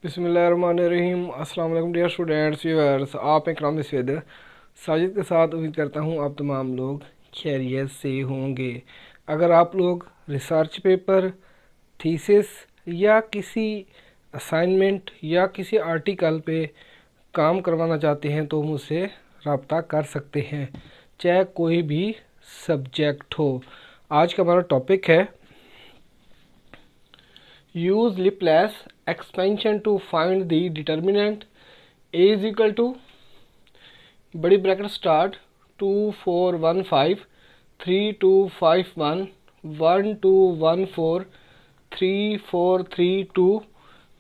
बिस्मिल्लाहिर्रहमानिर्रहीम। अस्सलाम वालेकुम डियर स्टूडेंट्स व्यूअर्स, आप इकराम सैद साजिद के साथ उम्मीद करता हूँ आप तमाम लोग खैरियत से होंगे। अगर आप लोग रिसर्च पेपर, थीसिस या किसी असाइनमेंट या किसी आर्टिकल पे काम करवाना चाहते हैं तो मुझसे रब्ता कर सकते हैं, चाहे कोई भी सब्जेक्ट हो। आज का हमारा टॉपिक है use Laplace expansion to find the determinant a is equal to बड़ी ब्रैकेट स्टार्ट 2 4 1 5 3 2 5 1 1 2 1 4 3 4 3 2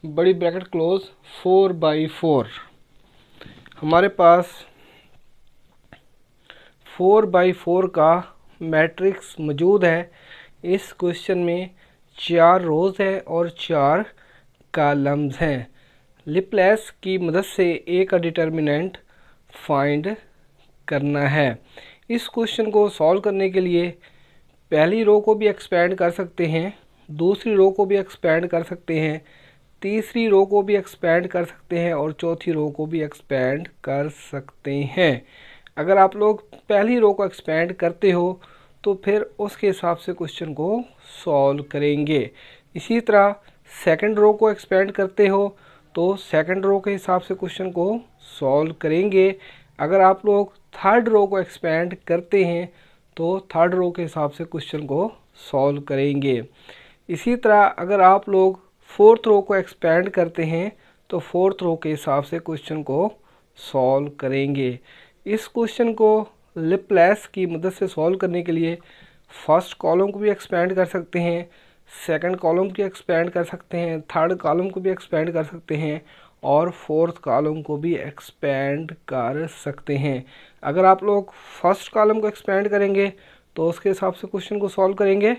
बड़ी ब्रैकेट क्लोज 4/4। हमारे पास 4/4 का मैट्रिक्स मौजूद है। इस क्वेश्चन में 4 रोज़ है और 4 कॉलम्स हैं। लिपलेस की मदद से ए का डिटर्मिनेंट फाइंड करना है। इस क्वेश्चन को सॉल्व करने के लिए पहली रो को भी एक्सपेंड कर सकते हैं, दूसरी रो को भी एक्सपेंड कर सकते हैं, तीसरी रो को भी एक्सपेंड कर सकते हैं और चौथी रो को भी एक्सपेंड कर सकते हैं। अगर आप लोग पहली रो को एक्सपेंड करते हो तो फिर उसके हिसाब से क्वेश्चन को सॉल्व करेंगे। इसी तरह सेकंड रो को एक्सपेंड करते हो तो सेकंड रो के हिसाब से क्वेश्चन को सॉल्व करेंगे। अगर आप लोग थर्ड रो को एक्सपेंड करते हैं तो थर्ड रो के हिसाब से क्वेश्चन को सॉल्व करेंगे। इसी तरह अगर आप लोग फोर्थ रो को एक्सपेंड करते हैं तो फोर्थ रो के हिसाब से क्वेश्चन को सॉल्व करेंगे। इस क्वेश्चन को लिपलेस की मदद से सॉल्व करने के लिए फर्स्ट कॉलम को भी एक्सपेंड कर सकते हैं, सेकंड कॉलम को एक्सपेंड कर सकते हैं, थर्ड कॉलम को भी एक्सपेंड कर सकते हैं और फोर्थ कॉलम को भी एक्सपेंड कर सकते हैं। अगर आप लोग फर्स्ट कॉलम को एक्सपेंड करेंगे तो उसके हिसाब से क्वेश्चन को सॉल्व करेंगे।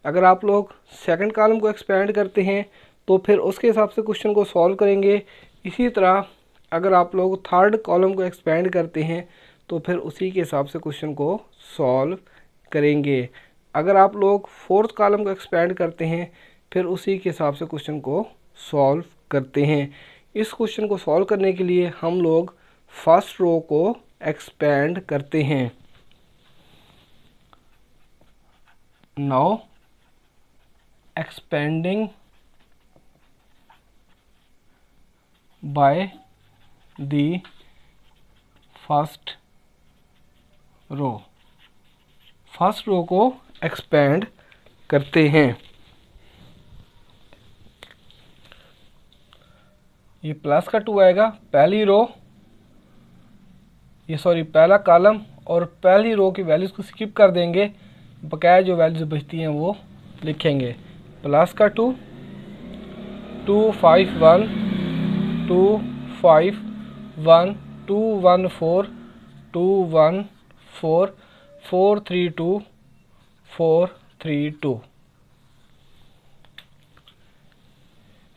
अगर आप लोग सेकंड कॉलम को एक्सपेंड करते हैं तो फिर उसके हिसाब से क्वेश्चन को सॉल्व करेंगे। इसी तरह अगर आप लोग थर्ड कॉलम को एक्सपेंड करते हैं तो फिर उसी के हिसाब से क्वेश्चन को सॉल्व करेंगे। अगर आप लोग फोर्थ कॉलम को एक्सपेंड करते हैं फिर उसी के हिसाब से क्वेश्चन को सॉल्व करते हैं। इस क्वेश्चन को सॉल्व करने के लिए हम लोग फर्स्ट रो को एक्सपेंड करते हैं। Now expanding by the first row को एक्सपेंड करते हैं। ये प्लस का 2 आएगा पहली रो, पहला कॉलम और पहली रो की वैल्यूज़ को स्किप कर देंगे, बकाया जो वैल्यूज़ बचती हैं वो लिखेंगे। प्लस का 2 2 5 1 2 5 1 2 1 4 2 1 4 4 3 2 4 3 2।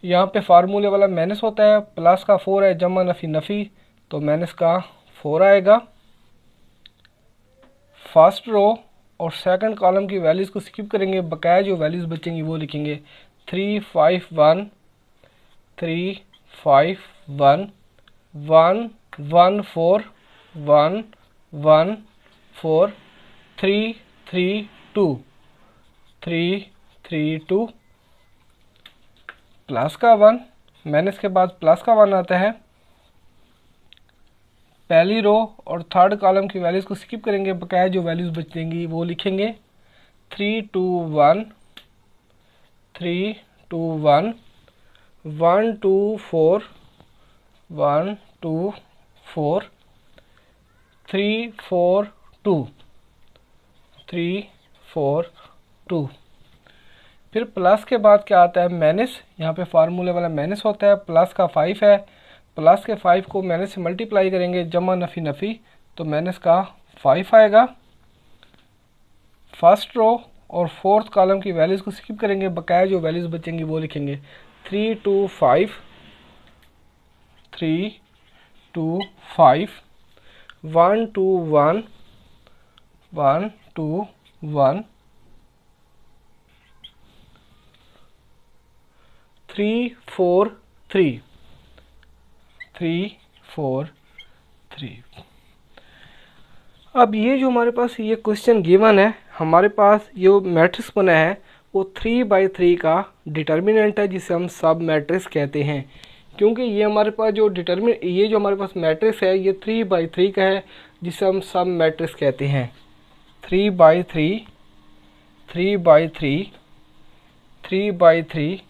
यहाँ पे फार्मूले वाला माइनस होता है, प्लस का 4 है, जमा नफ़ी नफ़ी तो माइनस का 4 आएगा। फर्स्ट रो और सेकंड कॉलम की वैल्यूज़ को स्किप करेंगे, बकाया जो वैल्यूज़ बचेंगी वो लिखेंगे। 3 5 1 3 5 1 1 1 4 1 1 4 3 3 2 3 3 2। प्लस का 1, माइनस के बाद प्लस का 1 आता है। पहली रो और थर्ड कॉलम की वैल्यूज़ को स्किप करेंगे, बकाया जो वैल्यूज़ बचेंगी वो लिखेंगे। 3 2 1 3 2 1 1 2 4 1 2 4 3 4 2 3 4 2। फिर प्लस के बाद क्या आता है माइनस, यहाँ पे फार्मूले वाला माइनस होता है। प्लस का 5 है, प्लस के 5 को माइनस से मल्टीप्लाई करेंगे, जमा नफ़ी नफ़ी तो माइनस का 5 आएगा। फर्स्ट रो और फोर्थ कॉलम की वैल्यूज़ को स्किप करेंगे, बकाया जो वैल्यूज़ बचेंगी वो लिखेंगे। 3 2 5 3 2 5 1 2 1 1 2 1 3 4 3 3 4 3। अब ये जो हमारे पास ये क्वेश्चन गिवन है, हमारे पास ये मैट्रिक्स बना है वो 3/3 का डिटर्मिनेंट है, जिसे हम सब मैट्रिक्स कहते हैं। क्योंकि ये हमारे पास जो ये जो हमारे पास मैट्रिक्स है ये 3/3 का है, जिसे हम सब मैट्रिक्स कहते हैं। 3/3 3/3 3/3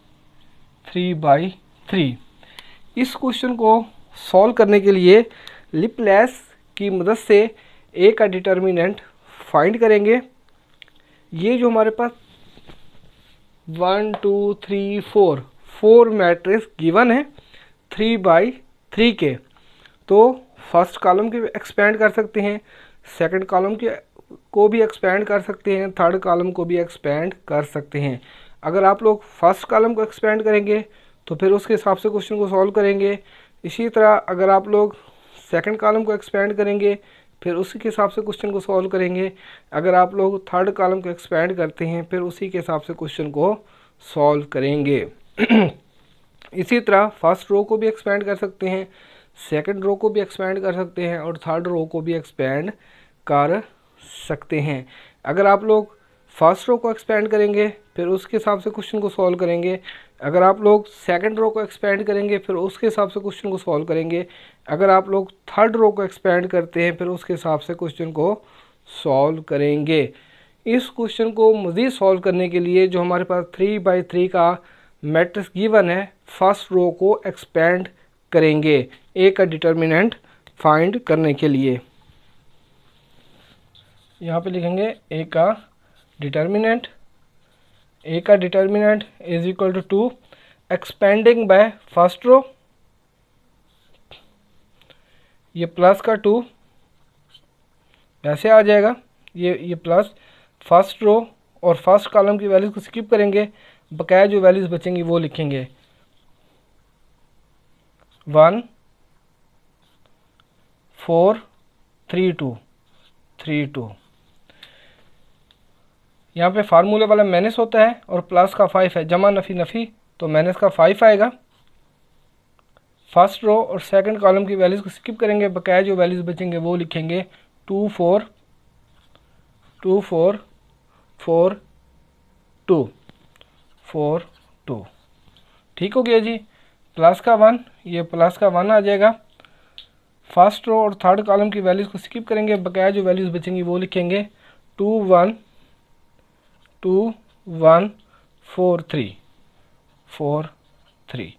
3/3। इस क्वेश्चन को सॉल्व करने के लिए लिपलैस की मदद से ए का डिटर्मिनेंट फाइंड करेंगे। ये जो हमारे पास 1 2 3 4 मैट्रिक्स गिवन है 3/3 के, तो फर्स्ट कॉलम के एक्सपेंड कर सकते हैं, सेकंड कॉलम के को भी एक्सपेंड कर सकते हैं, थर्ड कॉलम को भी एक्सपेंड कर सकते हैं। अगर आप लोग फर्स्ट कॉलम को एक्सपेंड करेंगे तो फिर उसके हिसाब से क्वेश्चन को सॉल्व करेंगे। इसी तरह अगर आप लोग सेकंड कॉलम को एक्सपेंड करेंगे फिर उसी के हिसाब से क्वेश्चन को सॉल्व करेंगे। अगर आप लोग थर्ड कॉलम को एक्सपेंड करते हैं फिर उसी के हिसाब से क्वेश्चन को सॉल्व करेंगे। इसी तरह फर्स्ट रो को भी एक्सपेंड कर सकते हैं, सेकंड रो को भी एक्सपेंड कर सकते हैं और थर्ड रो को भी एक्सपेंड कर सकते हैं। अगर आप लोग फर्स्ट रो को एक्सपेंड करेंगे फिर उसके हिसाब से क्वेश्चन को सॉल्व करेंगे। अगर आप लोग सेकंड रो को एक्सपेंड करेंगे फिर उसके हिसाब से क्वेश्चन को सॉल्व करेंगे। अगर आप लोग थर्ड रो को एक्सपेंड करते हैं फिर उसके हिसाब से क्वेश्चन को सॉल्व करेंगे। इस क्वेश्चन को मज़ीद सॉल्व करने के लिए जो हमारे पास 3/3 का मैट्रिक्स गिवन है, फर्स्ट रो को एक्सपेंड करेंगे ए का डिटर्मिनेंट फाइंड करने के लिए। यहाँ पे लिखेंगे ए का determinant is equal to expanding by first row, ये प्लस का 2 ऐसे आ जाएगा, ये प्लस फर्स्ट रो और फर्स्ट कॉलम की वैल्यूज को स्किप करेंगे, बकाया जो वैल्यूज बचेंगी वो लिखेंगे 1 4 3 2। यहाँ पे फार्मूले वाला माइनस होता है और प्लस का 5 है, जमा नफ़ी नफ़ी तो माइनस का 5 आएगा। फर्स्ट रो और सेकंड कॉलम की वैल्यूज़ को स्किप करेंगे, बकाया जो वैल्यूज़ बचेंगे वो लिखेंगे 2 4 4 2। ठीक हो गया जी। प्लस का 1, ये प्लस का 1 आ जाएगा। फर्स्ट रो और थर्ड कॉलम की वैल्यूज़ को स्किप करेंगे, बकाया जो वैल्यूज़ बचेंगी वो लिखेंगे 2 1 4 3।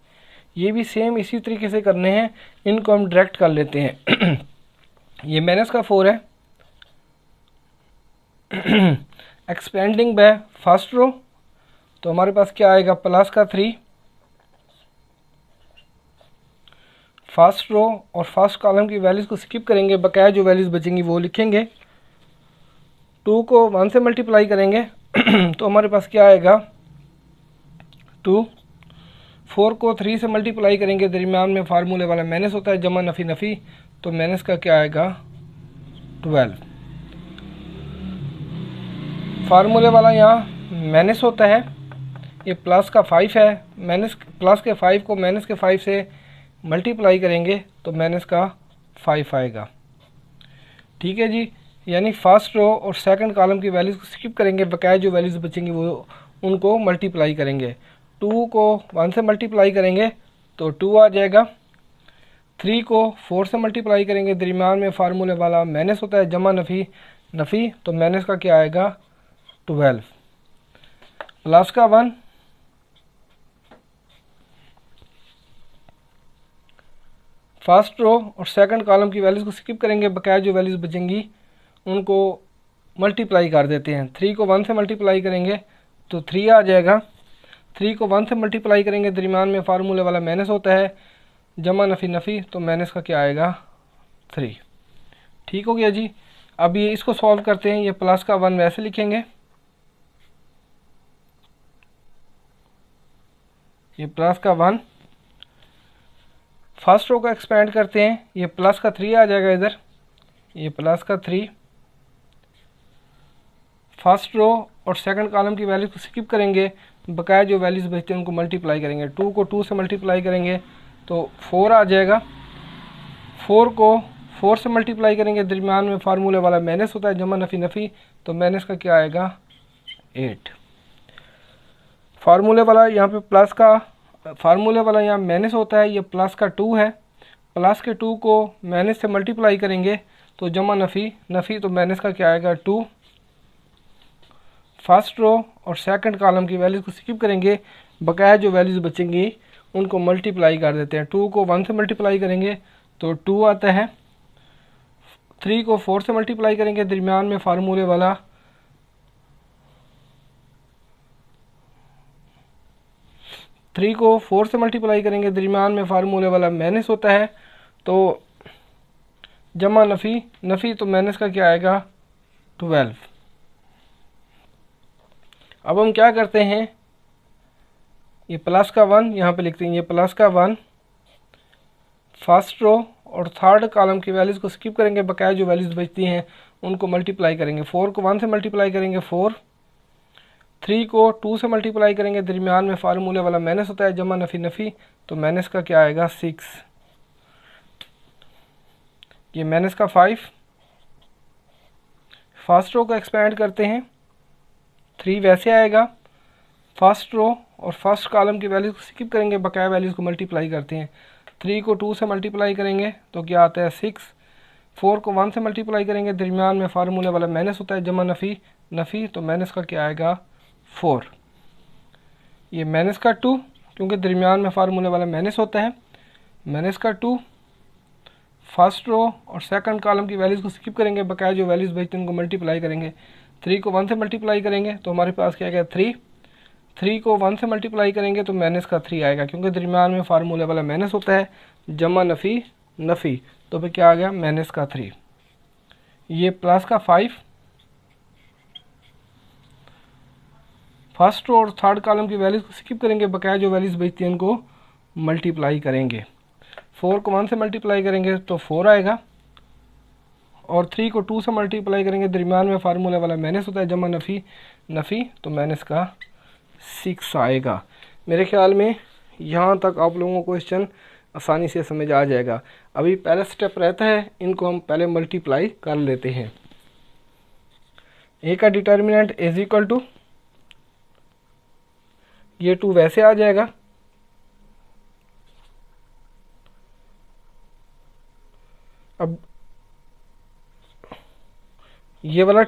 ये भी सेम इसी तरीके से करने हैं, इनको हम डायरेक्ट कर लेते हैं। ये माइनस का 4 है, एक्सपेंडिंग बाय फर्स्ट रो तो हमारे पास क्या आएगा प्लस का 3। फर्स्ट रो और फर्स्ट कॉलम की वैल्यूज़ को स्किप करेंगे, बकाया जो वैल्यूज़ बचेंगी वो लिखेंगे। 2 को 1 से मल्टीप्लाई करेंगे तो हमारे पास क्या आएगा 2। 4 को 3 से मल्टीप्लाई करेंगे, दरमियान में फार्मूले वाला माइनस होता है, जमा नफ़ी नफ़ी तो माइनस का क्या आएगा 12। फार्मूले वाला यहाँ माइनस होता है, ये प्लस का 5 है, माइनस प्लस के 5 को माइनस के 5 से मल्टीप्लाई करेंगे तो माइनस का 5 आएगा। ठीक है जी, यानी फर्स्ट रो और सेकंड कॉलम की वैल्यूज़ को स्किप करेंगे, बकाया जो वैल्यूज़ बचेंगी वो उनको मल्टीप्लाई करेंगे। 2 को 1 से मल्टीप्लाई करेंगे तो 2 आ जाएगा। 3 को 4 से मल्टीप्लाई करेंगे, दरमियान में फार्मूले वाला माइनस होता है, जमा नफ़ी नफ़ी तो माइनस का क्या आएगा 12। प्लस का 1, फर्स्ट रो और सेकंड कॉलम की वैल्यूज़ को स्किप करेंगे, बकाया जो वैल्यूज़ बचेंगी उनको मल्टीप्लाई कर देते हैं। 3 को 1 से मल्टीप्लाई करेंगे तो 3 आ जाएगा। 3 को 1 से मल्टीप्लाई करेंगे, दरमियान में फार्मूले वाला माइनस होता है, जमा नफ़ी नफ़ी तो माइनस का क्या आएगा 3। ठीक हो गया जी। अब ये इसको सॉल्व करते हैं, ये प्लस का 1 वैसे लिखेंगे, ये प्लस का 1। फर्स्ट रो को एक्सपेंड करते हैं, ये प्लस का 3 आ जाएगा इधर, ये प्लस का 3। फर्स्ट रो और सेकंड कॉलम की वैल्यूज को स्किप करेंगे, बकाया जो वैल्यूज़ बचते हैं उनको मल्टीप्लाई करेंगे। 2 को 2 से मल्टीप्लाई करेंगे तो 4 आ जाएगा। 4 को 4 से मल्टीप्लाई करेंगे, दरमियान में फार्मूले वाला माइनस होता है, जमा नफ़ी नफ़ी, तो माइनस का क्या आएगा 8। फार्मूले वाला यहाँ पे प्लस का, फार्मूले वाला यहाँ माइनस होता है, ये प्लस का 2 है, प्लस के 2 को माइनस से मल्टीप्लाई करेंगे तो जमा नफ़ी नफ़ी, तो माइनस का क्या आएगा 2। फर्स्ट रो और सेकंड कॉलम की वैल्यूज़ को स्किप करेंगे, बकाया जो वैल्यूज़ बचेंगी उनको मल्टीप्लाई कर देते हैं। 2 को 1 से मल्टीप्लाई करेंगे तो 2 आता है, 3 को 4 से मल्टीप्लाई करेंगे, दरमियान में फार्मूले वाला 3 को 4 से मल्टीप्लाई करेंगे, दरमियान में फार्मूले वाला माइनस होता है, तो जमा नफ़ी नफ़ी, तो माइनस का क्या आएगा 12। अब हम क्या करते हैं, ये प्लस का 1 यहाँ पे लिखते हैं, ये प्लस का 1 फर्स्ट रो और थर्ड कॉलम की वैल्यूज़ को स्किप करेंगे, बकाया जो वैल्यूज़ बचती हैं उनको मल्टीप्लाई करेंगे। 4 को 1 से मल्टीप्लाई करेंगे 4, 3 को 2 से मल्टीप्लाई करेंगे, दरमियान में फार्मूले वाला माइनस होता है, जमा नफ़ी नफ़ी, तो माइनस का क्या आएगा 6। ये माइनस का 5, फर्स्ट रो को एक्सपेंड करते हैं, 3 वैसे आएगा, फर्स्ट रो और फर्स्ट कॉलम की वैल्यूज़ को स्किप करेंगे, बकाया वैल्यूज़ को मल्टीप्लाई करते हैं। 3 को 2 से मल्टीप्लाई करेंगे तो क्या आता है 6, 4 को 1 से मल्टीप्लाई करेंगे, दरमियान में फार्मूले वाला माइनस होता है, जमा नफ़ी नफ़ी, तो माइनस का क्या आएगा 4। ये माइनस का 2, क्योंकि दरमियान में फार्मूले वाला माइनस होता है, माइनस का 2, फर्स्ट रो और सेकंड कॉलम की वैल्यूज़ को स्किप करेंगे, बकाया जो वैल्यूज़ बचती हैं उनको मल्टीप्लाई करेंगे। 3 को 1 से मल्टीप्लाई करेंगे तो हमारे पास क्या आएगा 3, 3 को 1 से मल्टीप्लाई करेंगे तो माइनस का 3 आएगा, क्योंकि दरमियान में फार्मूले वाला माइनस होता है, जमा नफ़ी नफ़ी, तो फिर क्या आ गया माइनस का 3। ये प्लस का 5, फर्स्ट रो और थर्ड कॉलम की वैल्यूज़ को स्किप करेंगे, बकाया जो वैल्यूज़ बचती हैं उनको मल्टीप्लाई करेंगे। 4 को 1 से मल्टीप्लाई करेंगे तो 4 आएगा, और 3 को 2 से मल्टीप्लाई करेंगे, दरमियान में फार्मूले वाला माइनस होता है, जमा नफ़ी नफ़ी, तो माइनस का 6 आएगा। मेरे ख्याल में यहाँ तक आप लोगों को क्वेश्चन आसानी से समझ आ जाएगा। अभी पहला स्टेप रहता है, इनको हम पहले मल्टीप्लाई कर लेते हैं। ए का डिटर्मिनेंट इज इक्वल टू, ये 2 वैसे आ जाएगा, अब ये वाला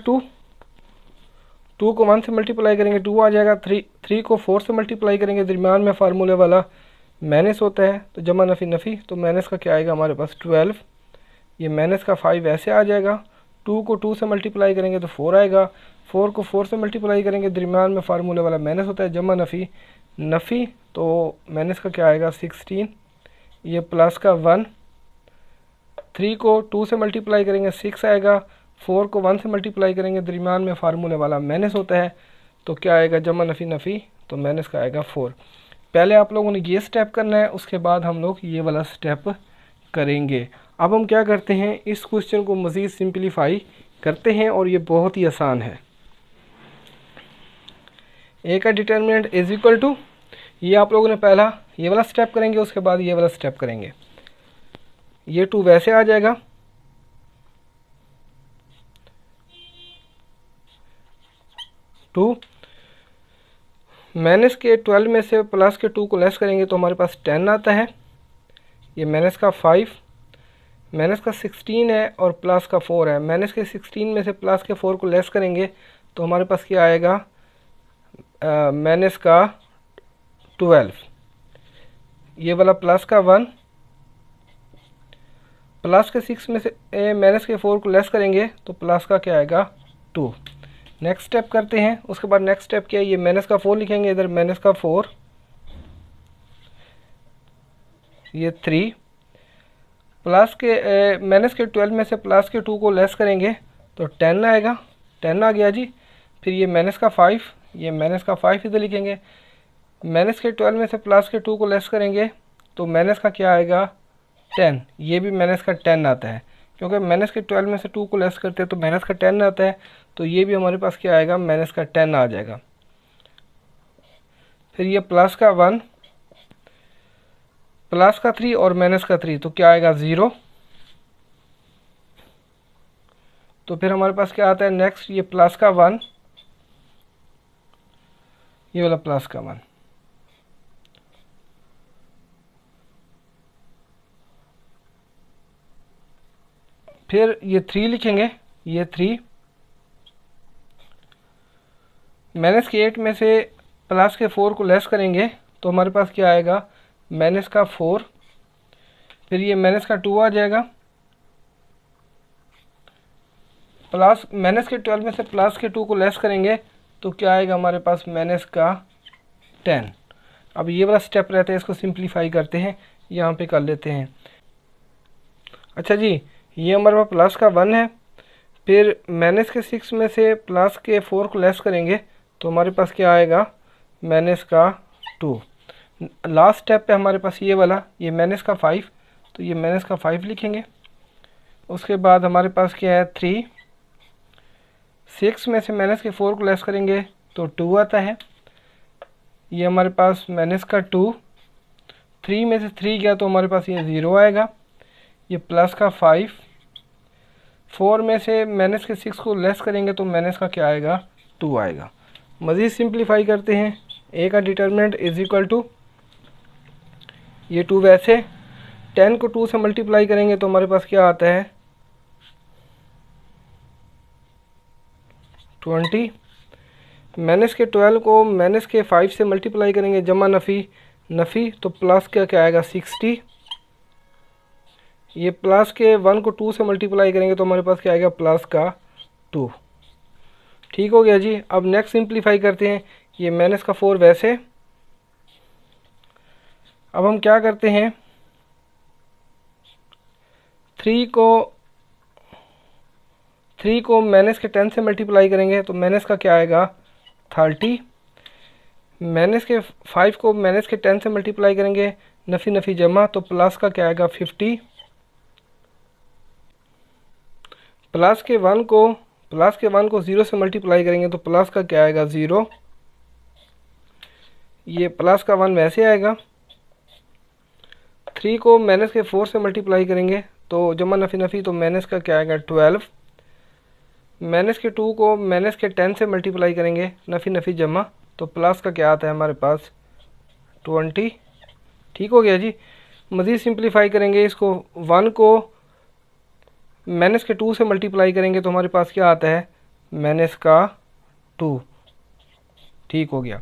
2 को 1 से मल्टीप्लाई करेंगे 2 आ जाएगा, 3 को 4 से मल्टीप्लाई करेंगे, दरमियान में फार्मूले वाला माइनस होता है, तो जमा नफ़ी नफ़ी, तो माइनस का क्या आएगा हमारे पास 12। ये माइनस का 5 ऐसे आ जाएगा, 2 को 2 से मल्टीप्लाई करेंगे तो 4 आएगा, 4 को 4 से मल्टीप्लाई करेंगे, दरमियान में फार्मूले वाला माइनस होता है, जमा नफ़ी नफ़ी, तो माइनस का क्या आएगा 16। ये प्लस का 1, 3 को 2 से मल्टीप्लाई करेंगे 6 आएगा, 4 को 1 से मल्टीप्लाई करेंगे, दरमियान में फार्मूले वाला माइनस होता है, तो क्या आएगा जमा नफ़ी नफ़ी, तो माइनस का आएगा 4। पहले आप लोगों ने ये स्टेप करना है, उसके बाद हम लोग ये वाला स्टेप करेंगे। अब हम क्या करते हैं, इस क्वेश्चन को मज़ीद सिंपलीफाई करते हैं, और ये बहुत ही आसान है। ए का डिटर्मिनेंट इज इक्वल टू, ये आप लोगों ने पहला ये वाला स्टेप करेंगे, उसके बाद ये वाला स्टेप करेंगे। ये 2 वैसे आ जाएगा, माइनस के 12 में से प्लस के 2 को लेस करेंगे तो हमारे पास 10 आता है। ये माइनस का 5, माइनस का 16 है और प्लस का 4 है। माइनस के 16 में से प्लस के 4 को लेस करेंगे तो हमारे पास क्या आएगा, माइनस का 12। ये वाला प्लस का 1, प्लस के 6 में से माइनस के 4 को लेस करेंगे तो प्लस का क्या आएगा 2। नेक्स्ट स्टेप करते हैं, उसके बाद नेक्स्ट स्टेप क्या है, ये माइनस का 4 लिखेंगे, इधर माइनस का 4, ये 3, प्लस के माइनस के 12 में से प्लस के 2 को लेस करेंगे तो 10 आएगा, 10 आ गया जी। फिर ये माइनस का 5, ये माइनस का 5 इधर लिखेंगे, माइनस के 12 में से प्लस के 2 को लेस करेंगे तो माइनस का क्या आएगा 10, ये भी माइनस का 10 आता है, क्योंकि माइनस के 12 में से 2 को लेस करते हैं तो माइनस का 10 आता है, तो ये भी हमारे पास क्या आएगा माइनस का 10 आ जाएगा। फिर ये प्लस का 1, प्लस का 3 और माइनस का 3, तो क्या आएगा 0। तो फिर हमारे पास क्या आता है नेक्स्ट, ये प्लस का 1, ये वाला प्लस का 1, फिर ये 3 लिखेंगे, ये 3 माइनस के 8 में से प्लस के 4 को लेस करेंगे तो हमारे पास क्या आएगा माइनस का 4, फिर ये माइनस का 2 आ जाएगा, प्लस माइनस के 12 में से प्लस के 2 को लेस करेंगे तो क्या आएगा हमारे पास माइनस का 10। अब ये वाला स्टेप रहता है, इसको सिंप्लीफाई करते हैं, यहाँ पे कर लेते हैं। अच्छा जी, ये हमारे पास प्लस का 1 है, फिर माइनस के 6 में से प्लस के 4 को लेस करेंगे तो हमारे पास क्या आएगा माइनस का 2। लास्ट स्टेप पे हमारे पास ये वाला, ये माइनस का 5, तो ये माइनस का 5 लिखेंगे। उसके बाद हमारे पास क्या है 3, 6 में से माइनस के 4 को लेस करेंगे तो 2 आता है, ये हमारे पास माइनस का 2, 3 में से 3 गया तो हमारे पास ये 0 आएगा, ये प्लस का 5, 4 में से माइनस के 6 को लेस करेंगे तो माइनस का क्या आएगा 2 आएगा। मज़ीद सिंप्लीफाई करते हैं, ए का डिटर्मिनेंट इज इक्वल टू ये 2 वैसे 10 को 2 से मल्टीप्लाई करेंगे तो हमारे पास क्या आता है 20, माइनस के 12 को माइनस के 5 से मल्टीप्लाई करेंगे जमा नफ़ी तो प्लस क्या आएगा 60, ये प्लस के 1 को 2 से मल्टीप्लाई करेंगे तो हमारे पास क्या आएगा प्लस का 2। ठीक हो गया जी। अब नेक्स्ट सिंप्लीफाई करते हैं, ये माइनस का 4 वैसे, अब हम क्या करते हैं 3 को माइनस के 10 से मल्टीप्लाई करेंगे तो माइनस का क्या आएगा 30, माइनस के 5 को माइनस के 10 से मल्टीप्लाई करेंगे नफ़ी जमा तो प्लस का क्या आएगा 50, प्लस के 1 को 0 से मल्टीप्लाई करेंगे तो प्लस का क्या आएगा 0, ये प्लस का 1 वैसे आएगा, 3 को माइनस के 4 से मल्टीप्लाई करेंगे तो जमा नफ़ी तो माइनस का क्या आएगा 12, माइनस के 2 को माइनस के 10 से मल्टीप्लाई करेंगे नफ़ी जमा तो प्लस का क्या आता है हमारे पास 20। ठीक हो गया जी। मज़ीद सिंप्लीफाई करेंगे इसको, 1 को माइनस के 2 से मल्टीप्लाई करेंगे तो हमारे पास क्या आता है माइनस का 2। ठीक हो गया,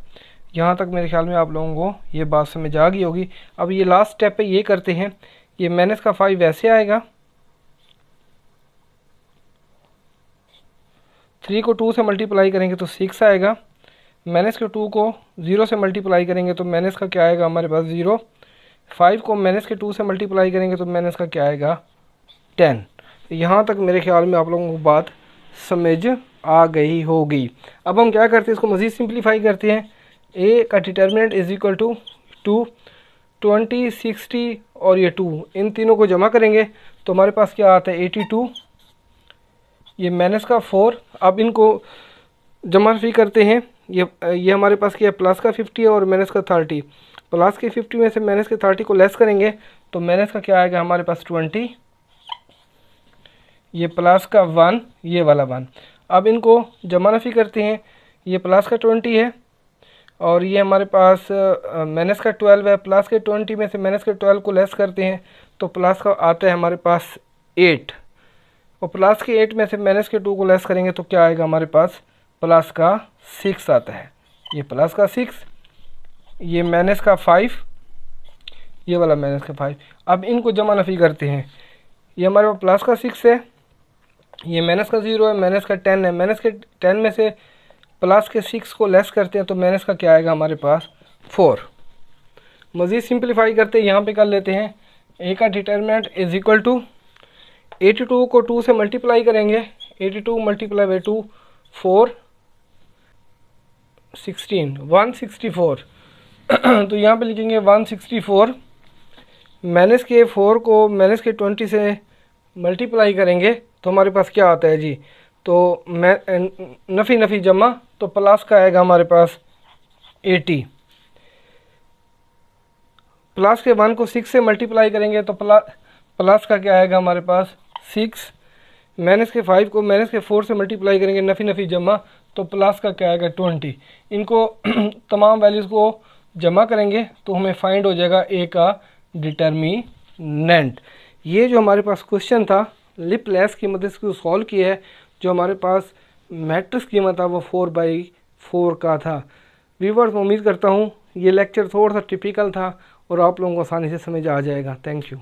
यहाँ तक मेरे ख्याल में आप लोगों को ये बात समझ आ गई होगी। अब ये लास्ट स्टेप पे ये करते हैं, ये माइनस का 5 वैसे आएगा, 3 को 2 से मल्टीप्लाई करेंगे तो 6 आएगा, माइनस के 2 को 0 से मल्टीप्लाई करेंगे तो माइनस का क्या आएगा हमारे पास 0, 5 को माइनस के 2 से मल्टीप्लाई करेंगे तो माइनस का क्या आएगा 10। यहाँ तक मेरे ख्याल में आप लोगों को बात समझ आ गई होगी। अब हम क्या करते हैं, इसको मज़ीद सिंप्लीफाई करते हैं। ए का डिटर्मिनेंट इज इक्वल टू 2, 20, 60 और ये 2, इन तीनों को जमा करेंगे तो हमारे पास क्या आता है 82, ये माइनस का 4। अब इनको जमा भी करते हैं, ये हमारे पास क्या है प्लस का 50 और माइनस का 30, प्लस के 50 में से माइनस के 30 को लेस करेंगे तो माइनस का क्या आएगा हमारे पास 20, ये प्लस का 1, ये वाला 1। अब इनको जमा नफ़ी करते हैं, ये प्लस का 20 है और ये हमारे पास माइनस का 12 है, प्लस के 20 में से माइनस के 12 को लेस करते हैं तो प्लस का आता है हमारे पास 8, और प्लस के 8 में से माइनस के 2 को लेस करेंगे तो क्या आएगा हमारे पास प्लस का 6 आता है, ये प्लस का 6, ये माइनस का 5, ये वाला माइनस का 5। अब इनको जमा नफ़ी करते हैं, ये हमारे पास प्लस का 6 है, ये माइनस का 0 है, माइनस का 10 है, माइनस के 10 में से प्लस के 6 को लेस करते हैं तो माइनस का क्या आएगा हमारे पास 4। मज़ीद सिंप्लीफाई करते हैं, यहाँ पे कर लेते हैं ए का डिटर्मिनेंट इज इक्वल टू 82 को 2 से मल्टीप्लाई करेंगे, 82 मल्टीप्लाई बाई 2 4 16 164 तो यहाँ पे लिखेंगे 164, माइनस के 4 को माइनस के 20 से मल्टीप्लाई करेंगे तो हमारे पास क्या आता है जी, तो नफ़ी जमा तो प्लस का आएगा हमारे पास 80, प्लस के 1 को 6 से मल्टीप्लाई करेंगे तो प्लस का क्या आएगा हमारे पास 6, माइनस के 5 को माइनस के 4 से मल्टीप्लाई करेंगे, नफ़ी नफ़ी जमा, तो प्लस का क्या आएगा 20। इनको तमाम वैल्यूज़ को जमा करेंगे तो हमें फाइंड हो जाएगा ए का डिटर्मिनेंट। ये जो हमारे पास क्वेश्चन था लिपलैस की मदद से सॉल्व किया है। जो हमारे पास मैट्रिक्स कीमत था वो 4/4 का था। व्यूअर्स, उम्मीद करता हूँ ये लेक्चर थोड़ा सा टिपिकल था और आप लोगों को आसानी से समझ आ जाएगा। Thank you.